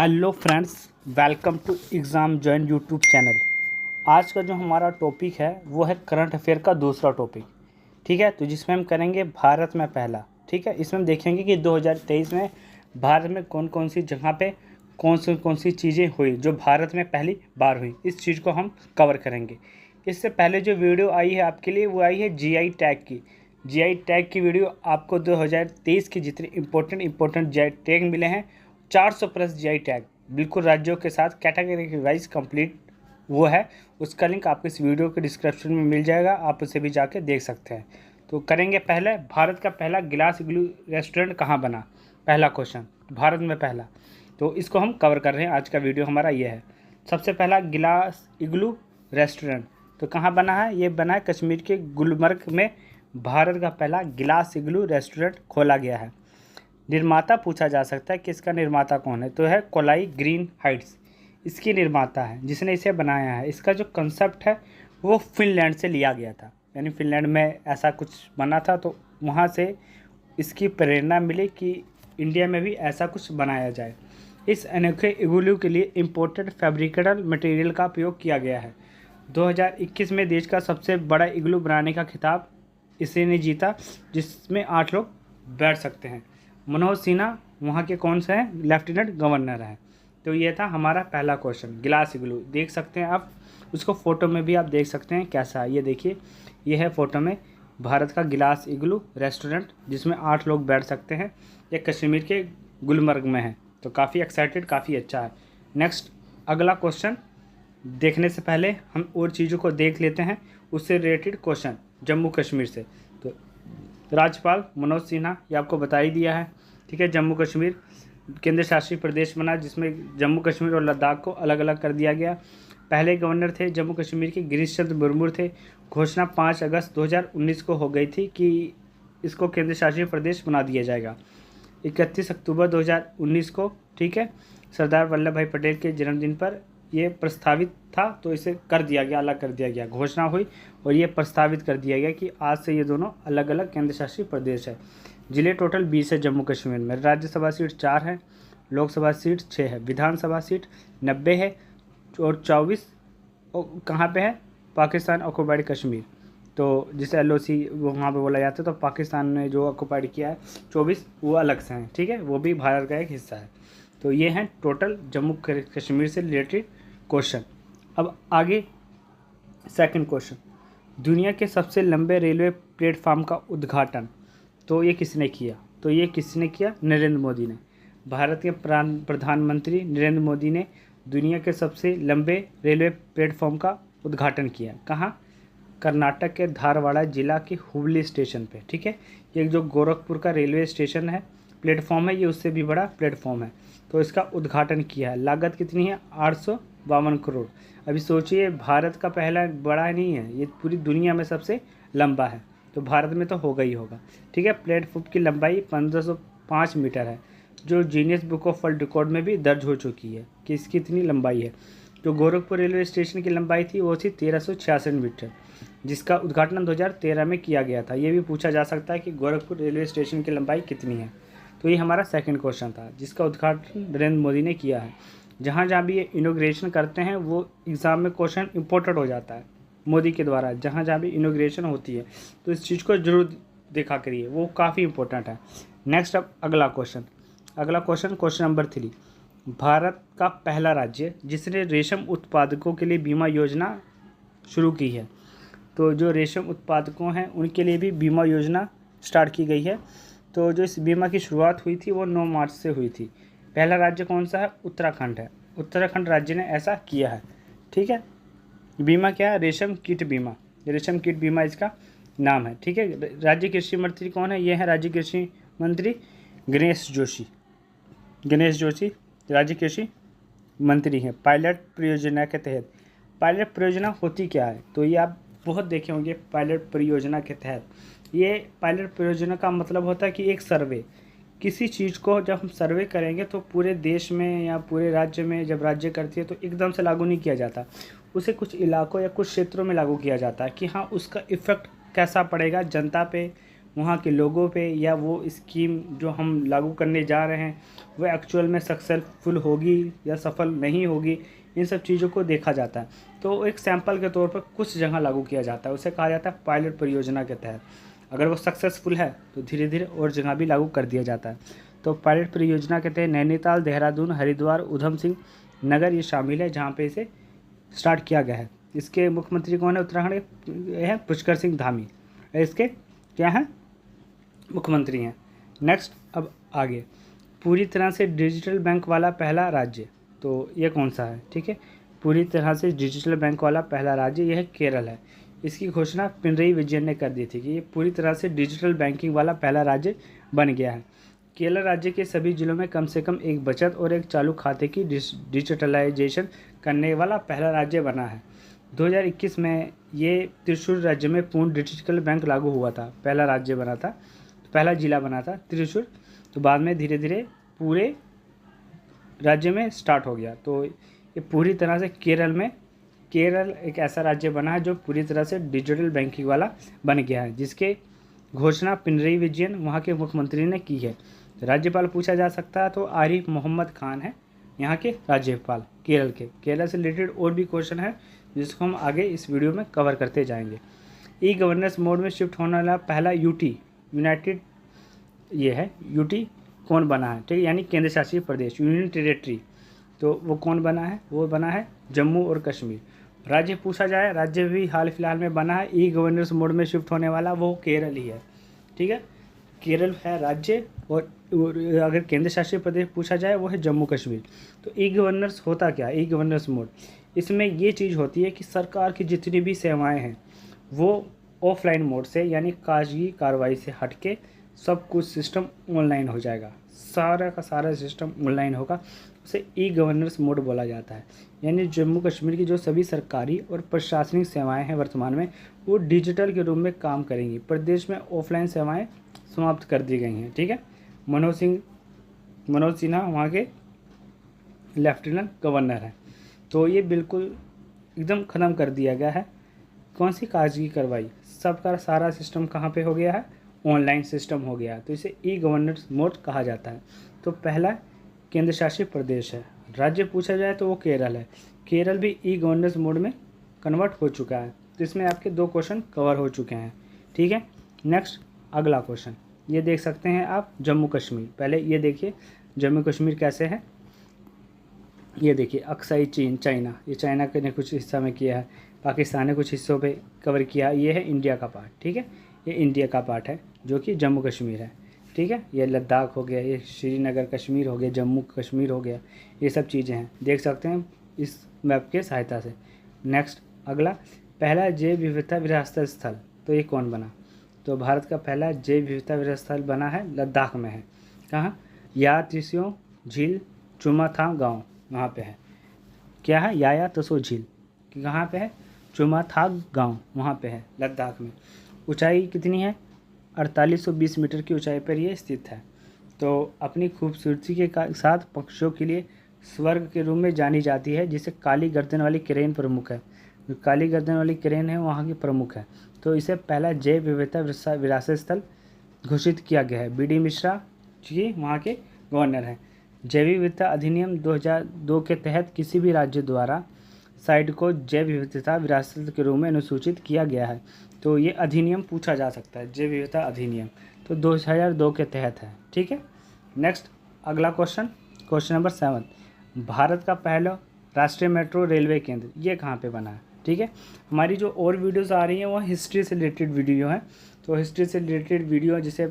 Hello friends, welcome to exam join YouTube channel. आज का जो हमारा टॉपिक है वो है करंट अफेयर का दूसरा टॉपिक। ठीक है, तो जिसमें हम करेंगे भारत में पहला। ठीक है, इसमें हम देखेंगे कि 2023 में भारत में कौन कौन सी जगह पे कौन सी चीज़ें हुई जो भारत में पहली बार हुई, इस चीज़ को हम कवर करेंगे। इससे पहले जो वीडियो आई है आपके लिए वो आई है जीआई टैग की। जीआई टैग की वीडियो आपको 2023 के जितने इंपॉर्टेंट जीआई टैग मिले हैं 400 प्लस जीआई टैग बिल्कुल राज्यों के साथ कैटेगरी वाइज कंप्लीट वो है। उसका लिंक आपको इस वीडियो के डिस्क्रिप्शन में मिल जाएगा, आप उसे भी जाके देख सकते हैं। तो करेंगे पहले, भारत का पहला गिलास इग्लू रेस्टोरेंट कहाँ बना। पहला क्वेश्चन, भारत में पहला, तो इसको हम कवर कर रहे हैं। आज का वीडियो हमारा ये है। सबसे पहला गिलास इग्लू रेस्टोरेंट तो कहाँ बना है, ये बना है कश्मीर के गुलमर्ग में। भारत का पहला गिलास इग्लू रेस्टोरेंट खोला गया है। निर्माता पूछा जा सकता है कि इसका निर्माता कौन है, तो है कोलाई ग्रीन हाइट्स, इसकी निर्माता है जिसने इसे बनाया है। इसका जो कंसेप्ट है वो फिनलैंड से लिया गया था, यानी फिनलैंड में ऐसा कुछ बना था तो वहाँ से इसकी प्रेरणा मिली कि इंडिया में भी ऐसा कुछ बनाया जाए। इस अनोखे इग्लू के लिए इम्पोर्टेड फैब्रिकेबल मटेरियल का उपयोग किया गया है। 2021 में देश का सबसे बड़ा इग्लू बनाने का खिताब इसी ने जीता, जिसमें 8 लोग बैठ सकते हैं। मनोज सिन्हा वहाँ के कौन से हैं, लेफ्टिनेंट गवर्नर हैं। तो ये था हमारा पहला क्वेश्चन, गिलास इग्लू। देख सकते हैं आप उसको, फ़ोटो में भी आप देख सकते हैं कैसा है। ये देखिए, ये है फ़ोटो में भारत का गिलास इग्लू रेस्टोरेंट जिसमें 8 लोग बैठ सकते हैं। ये कश्मीर के गुलमर्ग में है, तो काफ़ी एक्साइटेड, काफ़ी अच्छा है। नेक्स्ट अगला क्वेश्चन देखने से पहले हम और चीज़ों को देख लेते हैं, उससे रिलेटेड क्वेश्चन जम्मू कश्मीर से। तो राज्यपाल मनोज सिन्हा, ये आपको बता ही दिया है। ठीक है, जम्मू कश्मीर केंद्र शासित प्रदेश बना जिसमें जम्मू कश्मीर और लद्दाख को अलग अलग कर दिया गया। पहले गवर्नर थे जम्मू कश्मीर के गिरीश चंद्र मुर्मू थे। घोषणा 5 अगस्त 2019 को हो गई थी कि इसको केंद्र शासित प्रदेश बना दिया जाएगा। 31 अक्टूबर 2019 को, ठीक है, सरदार वल्लभ भाई पटेल के जन्मदिन पर ये प्रस्तावित था, तो इसे कर दिया गया, अलग कर दिया गया। घोषणा हुई और ये प्रस्तावित कर दिया गया कि आज से ये दोनों अलग अलग केंद्र शासित प्रदेश है। जिले टोटल 20 है जम्मू कश्मीर में। राज्यसभा सीट 4 है, लोकसभा सीट 6 है, विधानसभा सीट 90 है और 24 कहाँ पे है, पाकिस्तान ऑक्युपाइड कश्मीर, तो जिसे LOC वहाँ पे बोला जाता है। तो पाकिस्तान ने जो ऑक्युपाइड किया है 24 वो अलग से हैं। ठीक है, वो भी भारत का एक हिस्सा है। तो ये हैं टोटल जम्मू कश्मीर से रिलेटेड क्वेश्चन। अब आगे सेकंड क्वेश्चन, दुनिया के सबसे लंबे रेलवे प्लेटफार्म का उद्घाटन तो ये किसने किया, तो ये किसने किया, नरेंद्र मोदी ने। भारत के प्रधानमंत्री नरेंद्र मोदी ने दुनिया के सबसे लंबे रेलवे प्लेटफॉर्म का उद्घाटन किया। कहाँ, कर्नाटक के धारवाड़ा जिला के हुबली स्टेशन पे। ठीक है, ये जो गोरखपुर का रेलवे स्टेशन है, प्लेटफॉर्म है, ये उससे भी बड़ा प्लेटफॉर्म है, तो इसका उद्घाटन किया है। लागत कितनी है, 852 करोड़। अभी सोचिए, भारत का पहला बड़ा नहीं है, ये पूरी दुनिया में सबसे लंबा है, तो भारत में तो होगा ही होगा। ठीक है, प्लेटफॉर्म की लंबाई 1505 मीटर है, जो genius book of world record में भी दर्ज हो चुकी है कि इसकी इतनी लंबाई है। जो गोरखपुर रेलवे स्टेशन की लंबाई थी वो थी 1366 मीटर, जिसका उद्घाटन 2013 में किया गया था। ये भी पूछा जा सकता है कि गोरखपुर रेलवे स्टेशन की लंबाई कितनी है। तो ये हमारा सेकंड क्वेश्चन था जिसका उद्घाटन नरेंद्र मोदी ने किया है। जहाँ जहाँ भी ये इनॉग्रेशन करते हैं वो एग्ज़ाम में क्वेश्चन इम्पोर्टेंट हो जाता है मोदी के द्वारा। जहाँ जहाँ भी इनॉग्रेशन होती है तो इस चीज़ को जरूर देखा करिए, वो काफ़ी इंपॉर्टेंट है। नेक्स्ट अब अगला क्वेश्चन क्वेश्चन नंबर 3, भारत का पहला राज्य जिसने रेशम उत्पादकों के लिए बीमा योजना शुरू की है। तो जो रेशम उत्पादकों हैं उनके लिए भी बीमा योजना स्टार्ट की गई है। तो जो इस बीमा की शुरुआत हुई थी वो 9 मार्च से हुई थी। पहला राज्य कौन सा है, उत्तराखंड है। उत्तराखंड राज्य ने ऐसा किया है। ठीक है, बीमा क्या है, रेशम कीट बीमा, रेशम कीट बीमा इसका नाम है। ठीक है, राज्य कृषि मंत्री कौन है, ये है राज्य कृषि मंत्री गणेश जोशी राज्य कृषि मंत्री हैं। पायलट परियोजना के तहत, पायलट परियोजना होती क्या है, तो ये आप बहुत देखे होंगे। पायलट परियोजना के तहत, ये पायलट परियोजना का मतलब होता है कि एक सर्वे, किसी चीज़ को जब हम सर्वे करेंगे तो पूरे देश में या पूरे राज्य में जब राज्य करती है तो एकदम से लागू नहीं किया जाता, उसे कुछ इलाकों या कुछ क्षेत्रों में लागू किया जाता है कि हाँ उसका इफ़ेक्ट कैसा पड़ेगा जनता पे, वहाँ के लोगों पे या वो स्कीम जो हम लागू करने जा रहे हैं वो एक्चुअल में सक्सेसफुल होगी या सफल नहीं होगी, इन सब चीज़ों को देखा जाता है। तो एक सैंपल के तौर पर कुछ जगह लागू किया जाता है, उसे कहा जाता है पायलट परियोजना के तहत। अगर वो सक्सेसफुल है तो धीरे धीरे और जगह भी लागू कर दिया जाता है। तो पायलट परियोजना के तहत नैनीताल, देहरादून, हरिद्वार, उधम सिंह नगर ये शामिल है जहाँ पे इसे स्टार्ट किया गया है। इसके मुख्यमंत्री कौन है उत्तराखंड के? है पुष्कर सिंह धामी। इसके क्या हैं? मुख्यमंत्री हैं। नेक्स्ट अब आगे, पूरी तरह से डिजिटल बैंक वाला पहला राज्य, तो ये कौन सा है? ठीक है, पूरी तरह से डिजिटल बैंक वाला पहला राज्य यह केरल है। इसकी घोषणा पिनरई विजयन ने कर दी थी कि ये पूरी तरह से डिजिटल बैंकिंग वाला पहला राज्य बन गया है। केरल राज्य के सभी जिलों में कम से कम एक बचत और एक चालू खाते की डिजिटलाइजेशन करने वाला पहला राज्य बना है। 2021 में ये त्रिशूर राज्य में पूर्ण डिजिटल बैंक लागू हुआ था, पहला राज्य बना था, पहला जिला बना था त्रिशूर। तो बाद में धीरे धीरे पूरे राज्य में स्टार्ट हो गया। तो ये पूरी तरह से केरल एक ऐसा राज्य बना है जो पूरी तरह से डिजिटल बैंकिंग वाला बन गया है, जिसके घोषणा पिनरई विजयन वहाँ के मुख्यमंत्री ने की है। राज्यपाल पूछा जा सकता है तो आरिफ मोहम्मद खान है यहाँ के राज्यपाल केरल के। केरल से रिलेटेड और भी क्वेश्चन है जिसको हम आगे इस वीडियो में कवर करते जाएंगे। ई गवर्नेंस मोड में शिफ्ट होने वाला पहला यूनाइटेड ये है यूटी कौन बना है? ठीक है, यानी केंद्र शासित प्रदेश, यूनियन टेरिटरी। तो वो कौन बना है? वो बना है जम्मू और कश्मीर। राज्य पूछा जाए, राज्य भी हाल फिलहाल में बना है ई गवर्नेंस मोड में शिफ्ट होने वाला, वो केरल ही है। ठीक है, केरल है राज्य, और अगर केंद्र शासित प्रदेश पूछा जाए वो है जम्मू कश्मीर। तो ई गवर्नेंस होता क्या? ई गवर्नेंस मोड, इसमें ये चीज़ होती है कि सरकार की जितनी भी सेवाएं हैं वो ऑफलाइन मोड से यानी कागजी कार्रवाई से हटके सब कुछ सिस्टम ऑनलाइन हो जाएगा, सारा का सारा सिस्टम ऑनलाइन होगा। उसे ई गवर्नेंस मोड बोला जाता है। यानी जम्मू कश्मीर की जो सभी सरकारी और प्रशासनिक सेवाएं हैं वर्तमान में वो डिजिटल के रूप में काम करेंगी। प्रदेश में ऑफलाइन सेवाएं समाप्त कर दी गई हैं। ठीक है, मनोज सिन्हा वहाँ के लेफ्टिनेंट गवर्नर हैं। तो ये बिल्कुल एकदम ख़त्म कर दिया गया है। कौन सी कागजी कार्रवाई? सबका सारा सिस्टम कहाँ पे हो गया है? ऑनलाइन सिस्टम हो गया है। तो इसे ई गवर्नेंस मोड कहा जाता है। तो पहला केंद्र शासित प्रदेश है। राज्य पूछा जाए तो वो केरल है। केरल भी ई गवर्नेंस मोड में कन्वर्ट हो चुका है। तो इसमें आपके 2 क्वेश्चन कवर हो चुके हैं। ठीक है, नेक्स्ट अगला क्वेश्चन ये देख सकते हैं आप, जम्मू कश्मीर। पहले ये देखिए जम्मू कश्मीर कैसे है। ये देखिए अक्साई चाइना, ये चाइना के ने कुछ हिस्सा में किया है, पाकिस्तान ने कुछ हिस्सों पे कवर किया। ये है इंडिया का पार्ट। ठीक है, ये इंडिया का पार्ट है जो कि जम्मू कश्मीर है। ठीक है, ये लद्दाख हो गया, ये श्रीनगर कश्मीर हो गया, जम्मू कश्मीर हो गया, ये सब चीज़ें हैं, देख सकते हैं इस मैप के सहायता से। नेक्स्ट अगला, पहला जैव विविधता विरासत स्थल, तो ये कौन बना? तो भारत का पहला जैव विविधता विरासत स्थल बना है लद्दाख में है। कहाँ? या त्रिस्यो झील चुमाथांग गाँव, वहाँ पे है। क्या है? या तसो झील कहाँ पे है? चुमाथांग गाँव, वहाँ पे है लद्दाख में। ऊंचाई कितनी है? 4820 मीटर की ऊंचाई पर यह स्थित है। तो अपनी खूबसूरती के साथ पक्षियों के लिए स्वर्ग के रूप में जानी जाती है, जिसे काली गर्दन वाली क्रेन प्रमुख है। जो काली गर्दन वाली क्रेन है वहाँ की प्रमुख है। तो इसे पहला जैव विविधता विरासत स्थल घोषित किया गया है। बी.डी. मिश्रा जी वहाँ के गवर्नर हैं। जैव विविधता अधिनियम 2002 के तहत किसी भी राज्य द्वारा साइट को जैव विविधता विरासत के रूप में अनुसूचित किया गया है। तो ये अधिनियम पूछा जा सकता है, जैव विविधता अधिनियम, तो 2002 के तहत है। ठीक है, नेक्स्ट अगला क्वेश्चन नंबर 7, भारत का पहला राष्ट्रीय मेट्रो रेलवे केंद्र ये कहाँ पे बना है? ठीक है, हमारी जो और वीडियोस आ रही हैं वो हिस्ट्री से रिलेटेड वीडियो हैं। तो हिस्ट्री से रिलेटेड वीडियो जैसे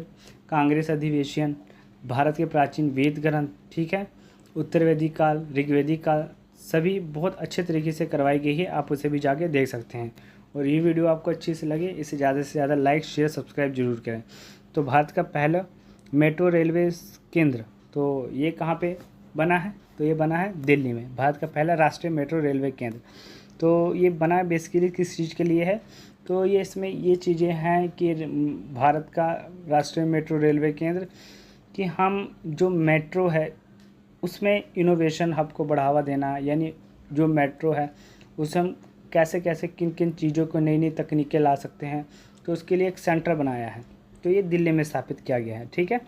कांग्रेस अधिवेशन, भारत के प्राचीन वेद ग्रंथ, ठीक है, उत्तर वैदिक काल, ऋग्वैदिक काल, सभी बहुत अच्छे तरीके से करवाई गई है। आप उसे भी जाके देख सकते हैं। और ये वीडियो आपको अच्छी से लगे इसे ज़्यादा से ज़्यादा लाइक शेयर सब्सक्राइब जरूर करें। तो भारत का पहला मेट्रो रेलवे केंद्र तो ये कहाँ पे बना है? तो ये बना है दिल्ली में। भारत का पहला राष्ट्रीय मेट्रो रेलवे केंद्र तो ये बना है बेसिकली किस चीज़ के लिए है? तो ये इसमें ये चीज़ें हैं कि भारत का राष्ट्रीय मेट्रो रेलवे केंद्र कि हम जो मेट्रो है उसमें इनोवेशन हब को बढ़ावा देना, यानी जो मेट्रो है उसे हम कैसे कैसे किन किन चीज़ों को नई नई तकनीकें ला सकते हैं, तो उसके लिए एक सेंटर बनाया है। तो ये दिल्ली में स्थापित किया गया है। ठीक है,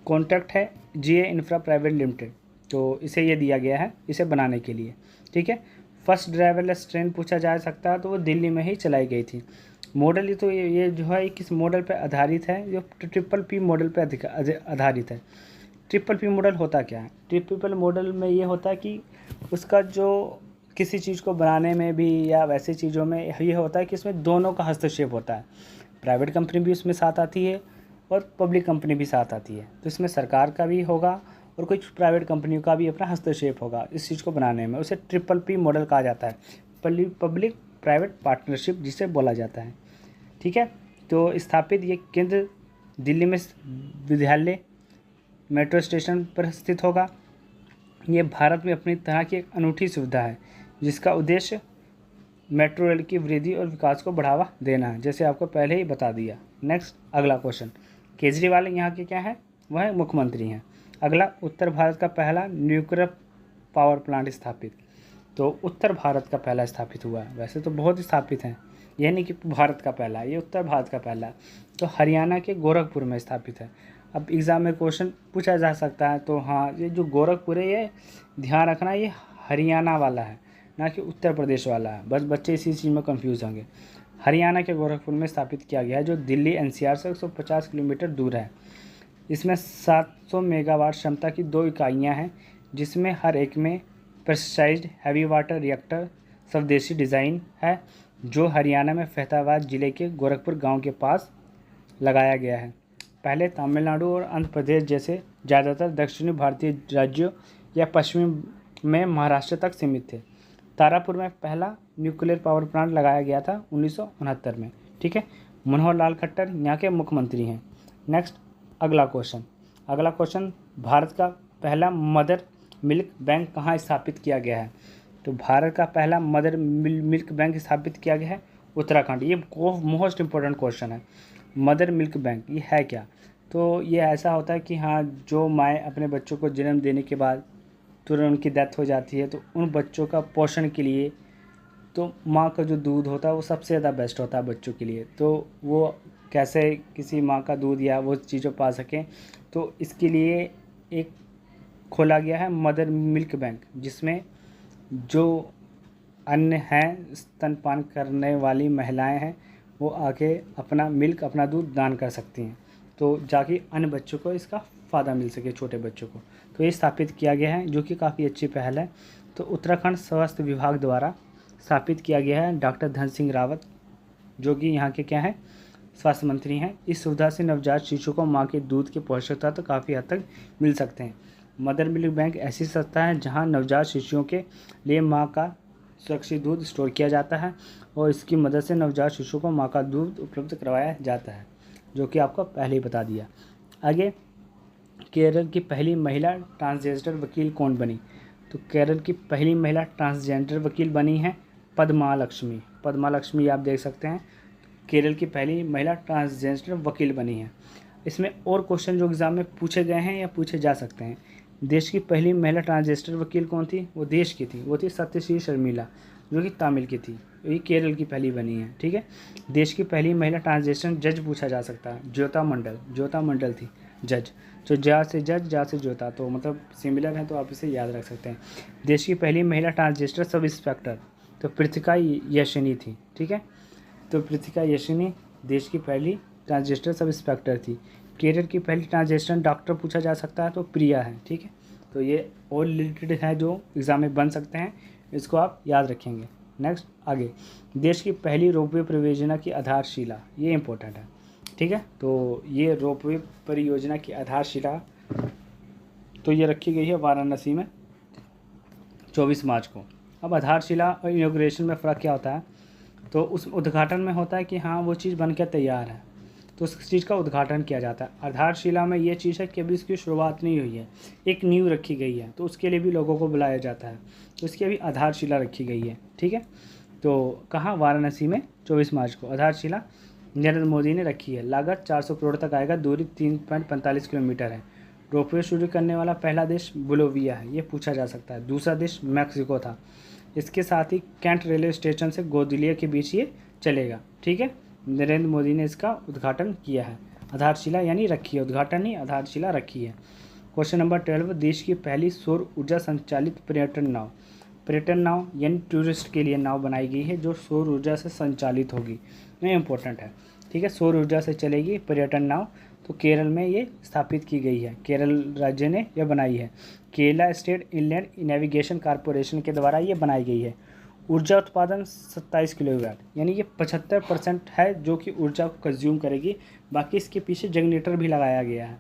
कॉन्ट्रैक्ट है GA इंफ्रा प्राइवेट लिमिटेड, तो इसे ये दिया गया है इसे बनाने के लिए। ठीक है, फर्स्ट ड्राइवरलेस ट्रेन पूछा जा सकता है तो वो दिल्ली में ही चलाई गई थी। मॉडल ये तो ये जो है किस मॉडल पर आधारित है, जो ट्रिपल P मॉडल पर आधारित है। ट्रिपल P मॉडल होता क्या है? ट्रिपल मॉडल में ये होता है कि उसका जो किसी चीज़ को बनाने में भी या वैसी चीज़ों में ये होता है कि इसमें दोनों का हस्तक्षेप होता है। प्राइवेट कंपनी भी उसमें साथ आती है और पब्लिक कंपनी भी साथ आती है, तो इसमें सरकार का भी होगा और कुछ प्राइवेट कंपनियों का भी अपना हस्तक्षेप होगा इस चीज़ को बनाने में। उसे ट्रिपल P मॉडल कहा जाता है, पब्लिक प्राइवेट पार्टनरशिप जिसे बोला जाता है। ठीक है, तो स्थापित ये केंद्र दिल्ली में विद्यालय मेट्रो स्टेशन पर स्थित होगा। ये भारत में अपनी तरह की एक अनूठी सुविधा है जिसका उद्देश्य मेट्रो रेल की वृद्धि और विकास को बढ़ावा देना है, जैसे आपको पहले ही बता दिया। नेक्स्ट अगला क्वेश्चन, केजरीवाल यहाँ के क्या है? वह मुख्यमंत्री हैं। अगला, उत्तर भारत का पहला न्यूक्लियर पावर प्लांट स्थापित। तो उत्तर भारत का पहला स्थापित हुआ है, वैसे तो बहुत स्थापित हैं, यह नहीं कि भारत का पहला, ये उत्तर भारत का पहला। तो हरियाणा के गोरखपुर में स्थापित है। अब एग्ज़ाम में क्वेश्चन पूछा जा सकता है, तो हाँ ये जो गोरखपुर है ये ध्यान रखना ये हरियाणा वाला है, ना कि उत्तर प्रदेश वाला है। बस बच्चे इसी चीज़ में कंफ्यूज होंगे। हरियाणा के गोरखपुर में स्थापित किया गया है, जो दिल्ली NCR से 150 किलोमीटर दूर है। इसमें 700 मेगावाट क्षमता की 2 इकाइयाँ हैं, जिसमें हर एक में प्रेशराइज्ड हैवी वाटर रिएक्टर स्वदेशी डिज़ाइन है, जो हरियाणा में फैजाबाद जिले के गोरखपुर गांव के पास लगाया गया है। पहले तमिलनाडु और आंध्र प्रदेश जैसे ज़्यादातर दक्षिणी भारतीय राज्यों या पश्चिमी में महाराष्ट्र तक सीमित थे। तारापुर में पहला न्यूक्लियर पावर प्लांट लगाया गया था 1969 में। ठीक है, मनोहर लाल खट्टर यहाँ के मुख्यमंत्री हैं। नेक्स्ट अगला क्वेश्चन, भारत का पहला मदर मिल्क बैंक कहाँ स्थापित किया गया है? तो भारत का पहला मदर मिल्क बैंक स्थापित किया गया है उत्तराखंड। ये मोस्ट इम्पोर्टेंट क्वेश्चन है। मदर मिल्क बैंक ये है क्या? तो ये ऐसा होता है कि हाँ, जो माएँ अपने बच्चों को जन्म देने के बाद तुरंत उनकी डेथ हो जाती है, तो उन बच्चों का पोषण के लिए तो माँ का जो दूध होता है वो सबसे ज़्यादा बेस्ट होता है बच्चों के लिए। तो वो कैसे किसी माँ का दूध या वो चीज़ें पा सकें, तो इसके लिए एक खोला गया है मदर मिल्क बैंक, जिसमें जो अन्य हैं स्तनपान करने वाली महिलाएं हैं वो आके अपना मिल्क अपना दूध दान कर सकती हैं, तो जाके अन्य बच्चों को इसका फ़ायदा मिल सके, छोटे बच्चों को। तो ये स्थापित किया गया है, जो कि काफ़ी अच्छी पहल है। तो उत्तराखंड स्वास्थ्य विभाग द्वारा स्थापित किया गया है। डॉक्टर धन सिंह रावत जो कि यहाँ के क्या हैं, स्वास्थ्य मंत्री हैं। इस सुविधा से नवजात शिशु को माँ के दूध के पोषक तत्व काफ़ी हद तक मिल सकते हैं। मदर मिल्क बैंक ऐसी संस्था है जहाँ नवजात शिशुओं के लिए माँ का सुरक्षित दूध स्टोर किया जाता है और इसकी मदद से नवजात शिशु को माँ का दूध उपलब्ध करवाया जाता है, जो कि आपको पहले ही बता दिया। आगे, केरल की पहली महिला ट्रांसजेंडर वकील कौन बनी? तो केरल की पहली महिला ट्रांसजेंडर वकील बनी है पद्मा लक्ष्मी। पद्मा लक्ष्मी आप देख सकते हैं, केरल की पहली महिला ट्रांसजेंडर वकील बनी है। इसमें और क्वेश्चन जो एग्ज़ाम में पूछे गए हैं या पूछे जा सकते हैं। देश की पहली महिला ट्रांसजेंडर वकील कौन थी? वो देश की थी, वो थी सत्यश्री शर्मिला, जो कि तमिल की थी। ये केरल की पहली बनी है। ठीक है, देश की पहली महिला ट्रांसजेंडर जज पूछा जा सकता है, ज्योता मंडल थी जज। तो जा से जज, जा से ज्योता, तो मतलब सिमिलर है, तो आप इसे याद रख सकते हैं। देश की पहली महिला ट्रांसजेंडर सब इंस्पेक्टर तो पृथिका यशिनी थी। ठीक है, तो पृथिका यशिनी देश की पहली ट्रांसजेंडर सब इंस्पेक्टर थी। केरल की पहली ट्रांसजेंडर डॉक्टर पूछा जा सकता है, तो प्रिया है। ठीक है, तो ये और रिलेटेड है जो एग्ज़ाम में बन सकते हैं, इसको आप याद रखेंगे। नेक्स्ट आगे, देश की पहली रोपवे परियोजना की आधारशिला, ये इंपॉर्टेंट है। ठीक है, तो ये रोपवे परियोजना की आधारशिला तो ये रखी गई है वाराणसी में 24 मार्च को। अब आधारशिला और इनॉग्रेशन में फ़र्क क्या होता है? तो उस उद्घाटन में होता है कि हाँ वो चीज़ बन के तैयार है, तो उस चीज़ का उद्घाटन किया जाता है। आधारशिला में ये चीज़ है कि अभी इसकी शुरुआत नहीं हुई है, एक नींव रखी गई है, तो उसके लिए भी लोगों को बुलाया जाता है, तो इसकी अभी आधारशिला रखी गई है। ठीक है, तो कहाँ? वाराणसी में 24 मार्च को आधारशिला नरेंद्र मोदी ने रखी है। लागत 400 करोड़ तक आएगा, दूरी 3.45 किलोमीटर है। रोपवे शुरू करने वाला पहला देश बोलिविया है, ये पूछा जा सकता है। दूसरा देश मैक्सिको था। इसके साथ ही कैंट रेलवे स्टेशन से गोदलिया के बीच ये चलेगा। ठीक है, नरेंद्र मोदी ने इसका उद्घाटन किया है। आधारशिला यानी रखी है, उद्घाटन नहीं, आधारशिला रखी है। क्वेश्चन नंबर 12, देश की पहली सौर ऊर्जा संचालित पर्यटन नाव। पर्यटन नाव यानी टूरिस्ट के लिए नाव बनाई गई है जो सौर ऊर्जा से संचालित होगी। ये इंपॉर्टेंट है, ठीक है, सौर ऊर्जा से चलेगी पर्यटन नाव। तो केरल में ये स्थापित की गई है, केरल राज्य ने यह बनाई है। Kerala state inland navigation corporation के द्वारा ये बनाई गई है। ऊर्जा उत्पादन 27 किलोवाट, यानी ये 75% है जो कि ऊर्जा को कंज्यूम करेगी। बाकी इसके पीछे जनरेटर भी लगाया गया है,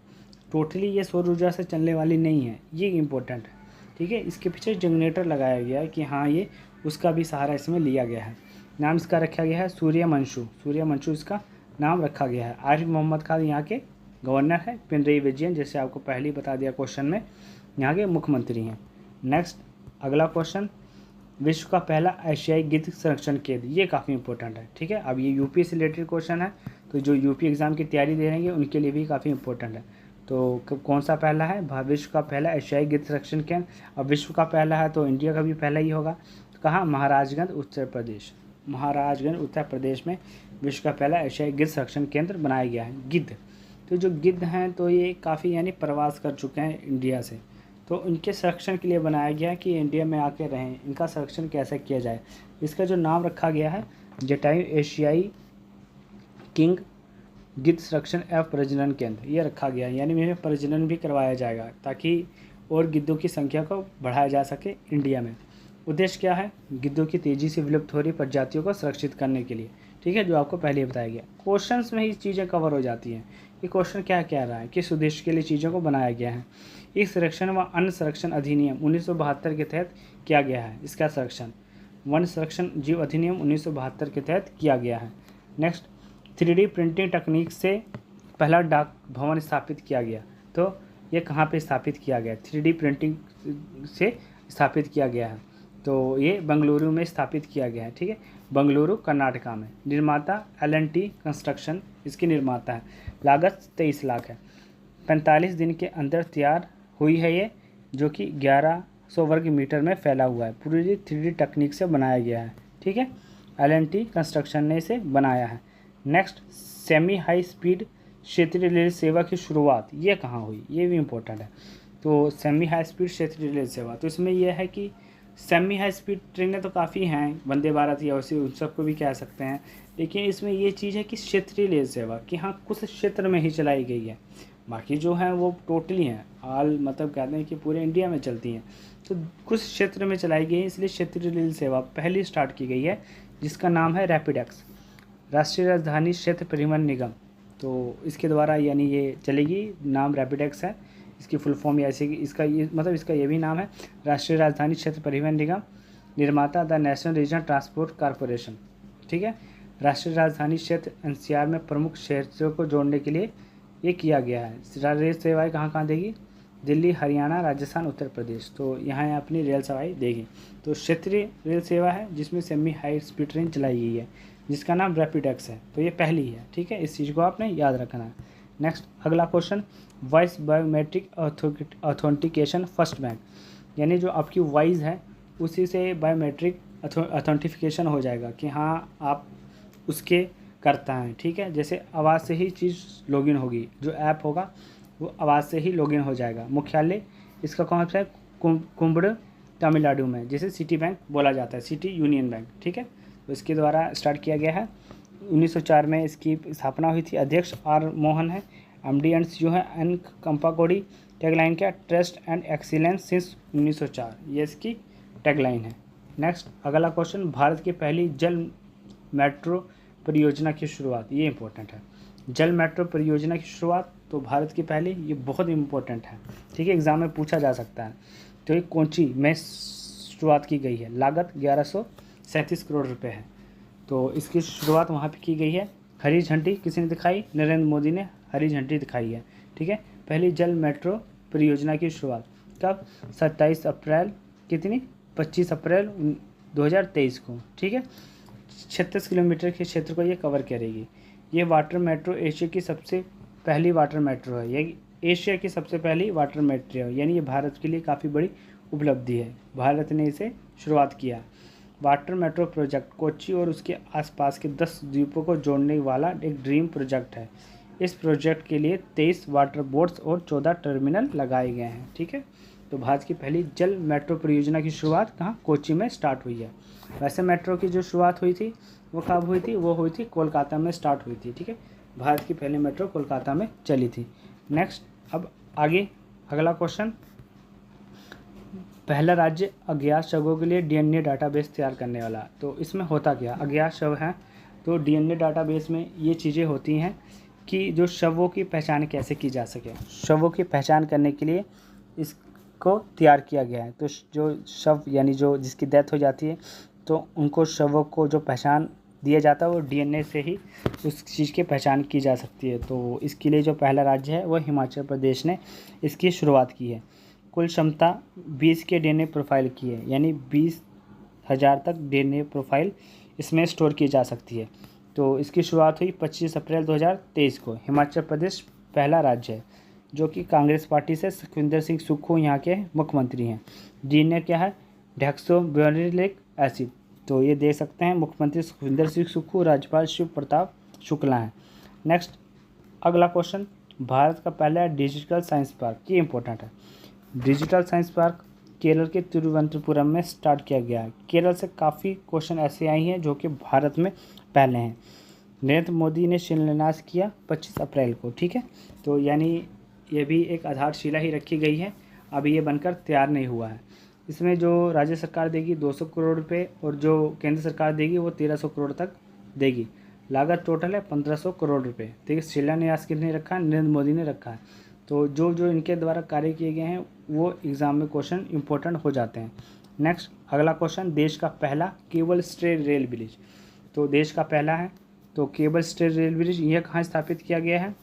टोटली ये सौर ऊर्जा से चलने वाली नहीं है, ये इम्पोर्टेंट है, ठीक है। इसके पीछे जनरेटर लगाया गया है कि हाँ ये उसका भी सहारा इसमें लिया गया है। नाम इसका रखा गया है सूर्यवंशु, सूर्यवंशु इसका नाम रखा गया है। आरिफ मोहम्मद खान यहाँ के गवर्नर है। पिनरई विजयन, जैसे आपको पहले ही बता दिया क्वेश्चन में, यहाँ के मुख्यमंत्री हैं। नेक्स्ट अगला क्वेश्चन, विश्व का पहला एशियाई गिद्ध संरक्षण केंद्र, ये काफ़ी इंपॉर्टेंट है, ठीक है। अब ये यूपी से रिलेटेड क्वेश्चन है, तो जो यूपी एग्ज़ाम की तैयारी दे रहेंगे उनके लिए भी काफ़ी इंपॉर्टेंट है। तो कौन सा पहला है? विश्व का पहला एशियाई गिद्ध संरक्षण केंद्र। अब विश्व का पहला है तो इंडिया का भी पहला ही होगा। तो कहाँ? महाराजगंज उत्तर प्रदेश, महाराजगंज उत्तर प्रदेश में विश्व का पहला एशियाई गिद्ध संरक्षण केंद्र बनाया गया है। गिद्ध, तो जो गिद्ध हैं तो ये काफ़ी यानी प्रवास कर चुके हैं इंडिया से, तो इनके संरक्षण के लिए बनाया गया है कि इंडिया में आके रहें, इनका संरक्षण कैसे किया जाए। इसका जो नाम रखा गया है जटायु एशियाई किंग गिद्ध संरक्षण एवं प्रजनन केंद्र, ये रखा गया है, यानी इन्हें प्रजनन भी करवाया जाएगा ताकि और गिद्धों की संख्या को बढ़ाया जा सके इंडिया में। उद्देश्य क्या है? गिद्धों की तेज़ी से विलुप्त हो रही प्रजातियों को सुरक्षित करने के लिए, ठीक है, जो आपको पहले ही बताया गया। क्वेश्चंस में ही चीज़ें कवर हो जाती हैं। ये क्वेश्चन क्या कह रहा है, किस उद्देश्य के लिए चीज़ों को बनाया गया है। इस संरक्षण व अन्य संरक्षण अधिनियम 1972 के तहत किया गया है। इसका संरक्षण वन संरक्षण जीव अधिनियम 1972 के तहत किया गया है। नेक्स्ट, 3D प्रिंटिंग तकनीक से पहला डाक भवन स्थापित किया गया, तो ये कहाँ पे स्थापित किया गया? 3D प्रिंटिंग से स्थापित किया गया है, तो ये बेंगलुरु में स्थापित किया गया है, ठीक है, बेंगलुरु कर्नाटका में। निर्माता L&T कंस्ट्रक्शन इसकी निर्माता है। लागत 23 लाख है। 45 दिन के अंदर तैयार हुई है ये, जो कि 1100 वर्ग मीटर में फैला हुआ है। पूरी 3D तकनीक से बनाया गया है, ठीक है, L&T कंस्ट्रक्शन ने इसे बनाया है। नेक्स्ट, सेमी हाई स्पीड क्षेत्रीय रेल सेवा की शुरुआत ये कहाँ हुई? ये भी इम्पोर्टेंट है। तो सेमी हाई स्पीड क्षेत्रीय रेल सेवा, तो इसमें यह है कि सेमी हाई स्पीड ट्रेनें तो काफ़ी हैं, वंदे भारत या वैसे उन सबको भी कह सकते हैं, लेकिन इसमें ये चीज़ है कि क्षेत्रीय रेल सेवा कि हाँ कुछ क्षेत्र में ही चलाई गई है, बाकी जो हैं वो टोटली हैं ऑल, मतलब कहते हैं कि पूरे इंडिया में चलती हैं, तो कुछ क्षेत्र में चलाई गई है, इसलिए क्षेत्रीय रेल सेवा पहली स्टार्ट की गई है, जिसका नाम है रैपिडेक्स, राष्ट्रीय राजधानी क्षेत्र परिवहन निगम। तो इसके द्वारा यानी ये चलेगी, नाम रैपिडेक्स है, इसकी फुल फॉर्म या ऐसे इसका ये मतलब इसका ये भी नाम है राष्ट्रीय राजधानी क्षेत्र परिवहन निगम। निर्माता the national regional transport corporation, ठीक है। राष्ट्रीय राजधानी क्षेत्र NCR में प्रमुख शहरों को जोड़ने के लिए ये किया गया है। रेल सेवाएं कहाँ कहाँ देगी? दिल्ली, हरियाणा, राजस्थान, उत्तर प्रदेश, तो यहाँ अपनी रेल सेवाएं देगी। तो क्षेत्रीय रेल सेवा है जिसमें सेमी हाई स्पीड ट्रेन चलाई गई है, जिसका नाम रैपिडेक्स है, तो ये पहली है, ठीक है, इस चीज़ को आपने याद रखना है। नेक्स्ट अगला question, voice biometric authentication first bank, यानी जो आपकी वॉइस है उसी से बायोमेट्रिक ऑथेंटिफिकेशन हो जाएगा कि हाँ आप उसके करता है, ठीक है। जैसे आवाज़ से ही चीज़ लॉगिन होगी, जो ऐप होगा वो आवाज़ से ही लॉगिन हो जाएगा। मुख्यालय इसका कौन सा है? कुंबड़ तमिलनाडु में, जिसे सिटी बैंक बोला जाता है, सिटी यूनियन बैंक, ठीक है। तो इसके द्वारा स्टार्ट किया गया है। 1904 में इसकी स्थापना हुई थी। अध्यक्ष R मोहन है। MD जो है N कंपाकोडी। टैगलाइन क्या? ट्रस्ट एंड एक्सीलेंस सिंस 1904, ये इसकी टैगलाइन है। नेक्स्ट अगला क्वेश्चन, भारत की पहली जल मेट्रो परियोजना की शुरुआत, ये इंपॉर्टेंट है। जल मेट्रो परियोजना की शुरुआत तो भारत की पहली, ये बहुत इंपॉर्टेंट है, ठीक है, एग्जाम में पूछा जा सकता है। तो ये कोची में शुरुआत की गई है। लागत 1137 करोड़ रुपए है, तो इसकी शुरुआत वहाँ पे की गई है। हरी झंडी किसने दिखाई? नरेंद्र मोदी ने हरी झंडी दिखाई है, ठीक है। पहली जल मेट्रो परियोजना की शुरुआत कब? 27 अप्रैल कितनी? 25 अप्रैल 2023 को, ठीक है। 36 किलोमीटर के क्षेत्र को ये कवर करेगी। ये वाटर मेट्रो एशिया की सबसे पहली वाटर मेट्रो है, ये एशिया की सबसे पहली वाटर मेट्रो है, यानी ये भारत के लिए काफ़ी बड़ी उपलब्धि है, भारत ने इसे शुरुआत किया। वाटर मेट्रो प्रोजेक्ट कोच्चि और उसके आसपास के 10 द्वीपों को जोड़ने वाला एक ड्रीम प्रोजेक्ट है। इस प्रोजेक्ट के लिए 23 वाटर बोट्स और 14 टर्मिनल लगाए गए हैं। ठीक है, तो भारत की पहली जल मेट्रो परियोजना की शुरुआत कहाँ, कोच्चि में स्टार्ट हुई है। वैसे मेट्रो की जो शुरुआत हुई थी वो कब हुई थी, वो हुई थी कोलकाता में स्टार्ट हुई थी। ठीक है, भारत की पहली मेट्रो कोलकाता में चली थी। नेक्स्ट, अब आगे अगला क्वेश्चन, पहला राज्य अज्ञात शवों के लिए डीएनए डाटाबेस तैयार करने वाला। तो इसमें होता क्या, अज्ञात शव हैं तो डीएनए डाटाबेस में ये चीज़ें होती हैं कि जो शवों की पहचान कैसे की जा सके। शवों की पहचान करने के लिए इसको तैयार किया गया है। तो जो शव यानी जो जिसकी डेथ हो जाती है तो उनको शवों को जो पहचान दिया जाता है वो डीएनए से ही उस चीज़ की पहचान की जा सकती है। तो इसके लिए जो पहला राज्य है वो हिमाचल प्रदेश ने इसकी शुरुआत की है। कुल क्षमता 20 के डीएनए प्रोफाइल की है, यानी 20,000 तक डीएनए प्रोफाइल इसमें स्टोर की जा सकती है। तो इसकी शुरुआत हुई 25 अप्रैल 2023 को। हिमाचल प्रदेश पहला राज्य है जो कि कांग्रेस पार्टी से सुखविंदर सिंह सुक्खू यहाँ के मुख्यमंत्री हैं। डीएनए क्या है, डेक्सोबेरिलिक एसिड। तो ये देख सकते हैं मुख्यमंत्री सुखविंदर सिंह सुक्खू, राज्यपाल शिव प्रताप शुक्ला हैं। नेक्स्ट अगला क्वेश्चन, भारत का पहला डिजिटल साइंस पार्क, ये इंपॉर्टेंट है। डिजिटल साइंस पार्क केरल के तिरुवनंतपुरम में स्टार्ट किया गया है। केरल से काफ़ी क्वेश्चन ऐसे आई हैं जो कि भारत में पहले हैं। नरेंद्र मोदी ने शिलान्यास किया 25 अप्रैल को। ठीक है, तो यानी ये भी एक आधारशिला ही रखी गई है, अभी ये बनकर तैयार नहीं हुआ है। इसमें जो राज्य सरकार देगी 200 करोड़ रुपये और जो केंद्र सरकार देगी वो 1300 करोड़ तक देगी। लागत टोटल है 1500 करोड़ रुपये। ठीक है, शिलान्यास किसने रखा है, नरेंद्र मोदी ने रखा है। तो जो जो इनके द्वारा कार्य किए गए हैं वो एग्ज़ाम में क्वेश्चन इंपॉर्टेंट हो जाते हैं। नेक्स्ट अगला क्वेश्चन, देश का पहला केबल स्टे रेल ब्रिज। तो देश का पहला है तो केबल स्टे रेल ब्रिज, यह कहाँ स्थापित किया गया है,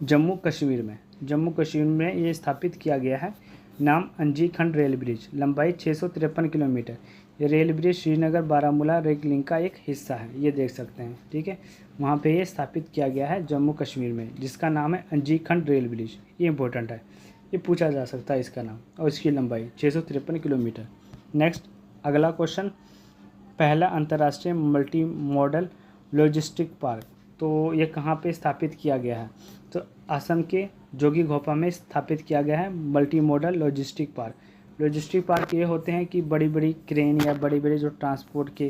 जम्मू कश्मीर में। जम्मू कश्मीर में ये स्थापित किया गया है। नाम अंजी खंड रेल ब्रिज, लंबाई 653 किलोमीटर। ये rail bridge Srinagar Baramulla rail link का एक हिस्सा है, ये देख सकते हैं। ठीक है, वहाँ पे ये स्थापित किया गया है जम्मू कश्मीर में, जिसका नाम है अंजी खंड रेल ब्रिज। ये इंपॉर्टेंट है, ये पूछा जा सकता है इसका नाम, और इसकी लंबाई 653 किलोमीटर। नेक्स्ट अगला क्वेश्चन, पहला अंतर्राष्ट्रीय मल्टी मॉडल लॉजिस्टिक पार्क। तो ये कहाँ पे स्थापित किया गया है, तो असम के जोगीघोपा में स्थापित किया गया है multi modal logistic park. Logistic park ये होते हैं कि बड़ी बड़ी क्रेन या बड़ी बड़ी जो ट्रांसपोर्ट के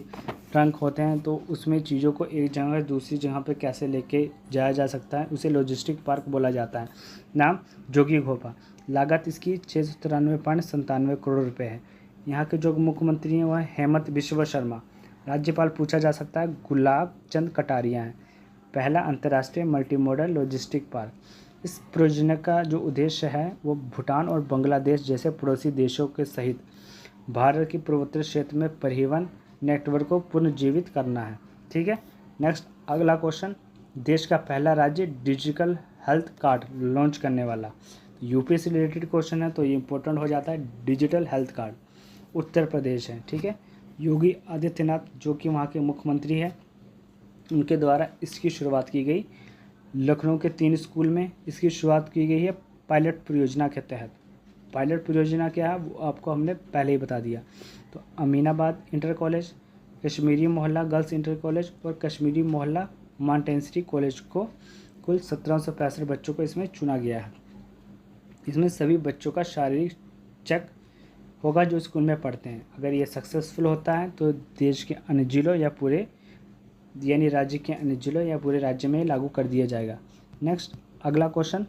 ट्रंक होते हैं तो उसमें चीज़ों को एक जगह से दूसरी जगह पे कैसे लेके जाया जा सकता है, उसे लॉजिस्टिक पार्क बोला जाता है। नाम जोगीघोपा। लागत इसकी 693.97 करोड़ रुपये है। यहाँ के जो मुख्यमंत्री हैं वह हेमंत बिश्व शर्मा। राज्यपाल पूछा जा सकता है गुलाब चंद कटारिया हैं। पहला अंतर्राष्ट्रीय मल्टी मॉडल लॉजिस्टिक पार्क। इस परियोजना का जो उद्देश्य है वो भूटान और बांग्लादेश जैसे पड़ोसी देशों के सहित भारत के पूर्वोत्तर क्षेत्र में परिवहन नेटवर्क को पुनर्जीवित करना है। ठीक है, नेक्स्ट अगला क्वेश्चन, देश का पहला राज्य डिजिटल हेल्थ कार्ड लॉन्च करने वाला। यूपी से रिलेटेड क्वेश्चन है तो ये इंपॉर्टेंट हो जाता है। Digital health card Uttar Pradesh है। ठीक है, योगी आदित्यनाथ जो कि वहाँ के मुख्यमंत्री हैं, उनके द्वारा इसकी शुरुआत की गई। लखनऊ के 3 स्कूल में इसकी शुरुआत की गई है पायलट परियोजना के तहत। पायलट परियोजना क्या है वो आपको हमने पहले ही बता दिया। तो अमीनाबाद इंटर कॉलेज, कश्मीरी मोहल्ला गर्ल्स इंटर कॉलेज और कश्मीरी मोहल्ला माउंटेंसरी कॉलेज को कुल 1765 बच्चों को इसमें चुना गया है। इसमें सभी बच्चों का शारीरिक चेक होगा जो स्कूल में पढ़ते हैं। अगर ये सक्सेसफुल होता है तो देश के अन्य जिलों या पूरे यानी राज्य के अन्य जिलों या पूरे राज्य में लागू कर दिया जाएगा। नेक्स्ट अगला क्वेश्चन,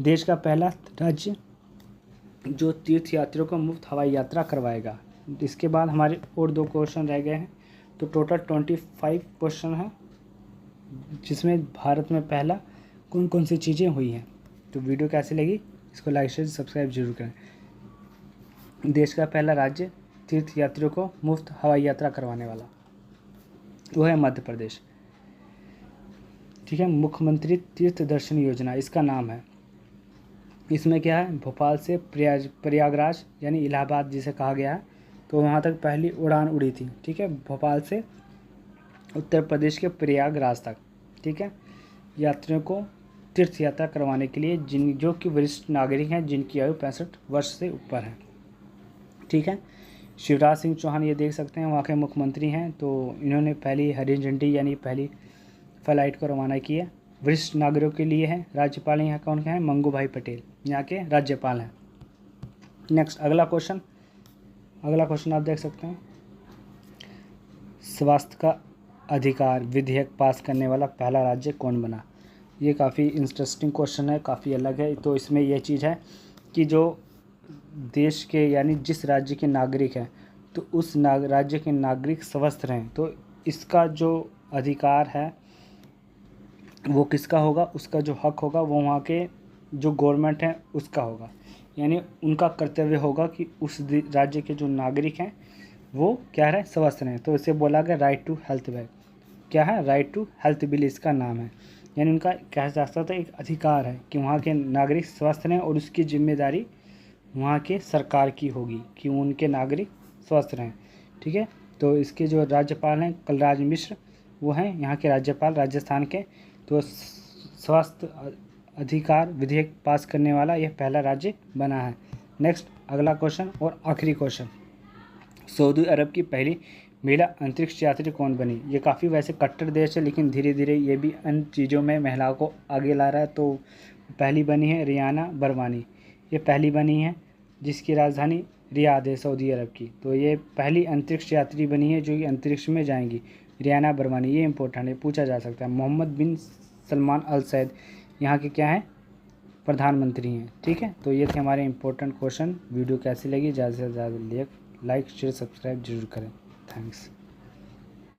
देश का पहला राज्य जो तीर्थ यात्रियों को मुफ्त हवाई यात्रा करवाएगा। इसके बाद हमारे और 2 क्वेश्चन रह गए हैं, तो टोटल 25 क्वेश्चन हैं जिसमें भारत में पहला कौन कौन सी चीज़ें हुई हैं। तो वीडियो कैसी लगी इसको लाइक शेयर सब्सक्राइब जरूर करें। देश का पहला राज्य तीर्थ यात्रियों को मुफ्त हवाई यात्रा करवाने वाला वो है मध्य प्रदेश। ठीक है, मुख्यमंत्री तीर्थ दर्शन योजना इसका नाम है। इसमें क्या है, भोपाल से प्रयागराज यानी इलाहाबाद जिसे कहा गया है, तो वहाँ तक पहली उड़ान उड़ी थी। ठीक है, भोपाल से उत्तर प्रदेश के प्रयागराज तक। ठीक है, यात्रियों को तीर्थ यात्रा करवाने के लिए जो कि वरिष्ठ नागरिक हैं जिनकी आयु 65 वर्ष से ऊपर है। ठीक है, शिवराज सिंह चौहान ये देख सकते हैं वहाँ के मुख्यमंत्री हैं, तो इन्होंने पहली हरी झंडी यानी पहली फ्लाइट को रवाना की है। वरिष्ठ नागरिकों के लिए है। राज्यपाल यहाँ कौन है? मंगू भाई पटेल यहाँ के राज्यपाल हैं। नेक्स्ट अगला क्वेश्चन आप देख सकते हैं, स्वास्थ्य का अधिकार विधेयक पास करने वाला पहला राज्य कौन बना? ये काफ़ी इंटरेस्टिंग क्वेश्चन है, काफ़ी अलग है। तो इसमें यह चीज़ है कि जो देश के यानी जिस राज्य के नागरिक हैं तो उस राज्य के नागरिक स्वस्थ रहें, तो इसका जो अधिकार है वो किसका होगा? उसका जो हक होगा वो वहाँ के जो गवर्नमेंट है उसका होगा, यानी उनका कर्तव्य होगा कि उस राज्य के जो नागरिक हैं वो क्या रहे? स्वस्थ रहें। तो इसे बोला गया राइट टू हेल्थ बिल। क्या है? राइट टू हेल्थ बिल इसका नाम है। यानी उनका कहा जा सकता है एक अधिकार है कि वहाँ के नागरिक स्वस्थ रहें और उसकी जिम्मेदारी वहाँ के सरकार की होगी कि उनके नागरिक स्वस्थ रहें। ठीक है, तो इसके जो राज्यपाल हैं कलराज मिश्र, वो हैं यहाँ के राज्यपाल राजस्थान के। तो स्वास्थ्य अधिकार विधेयक पास करने वाला यह पहला राज्य बना है। नेक्स्ट अगला क्वेश्चन और आखिरी क्वेश्चन, सऊदी अरब की पहली महिला अंतरिक्ष यात्री कौन बनी? ये काफ़ी वैसे कट्टर देश है लेकिन धीरे धीरे ये भी अन्य चीज़ों में महिलाओं को आगे ला रहा है। तो पहली बनी है रियाना बरवानी, ये पहली बनी है जिसकी राजधानी रियाद है सऊदी अरब की। तो ये पहली अंतरिक्ष यात्री बनी है जो कि अंतरिक्ष में जाएंगी, रियाना बरवानी। ये इंपॉर्टेंट है, पूछा जा सकता है। मोहम्मद बिन सलमान अल सैद यहाँ के क्या हैं? प्रधानमंत्री हैं। ठीक है, तो ये थे हमारे इंपॉर्टेंट क्वेश्चन। वीडियो कैसी लगी ज़्यादा से ज़्यादा लाइक शेयर सब्सक्राइब जरूर करें। थैंक्स।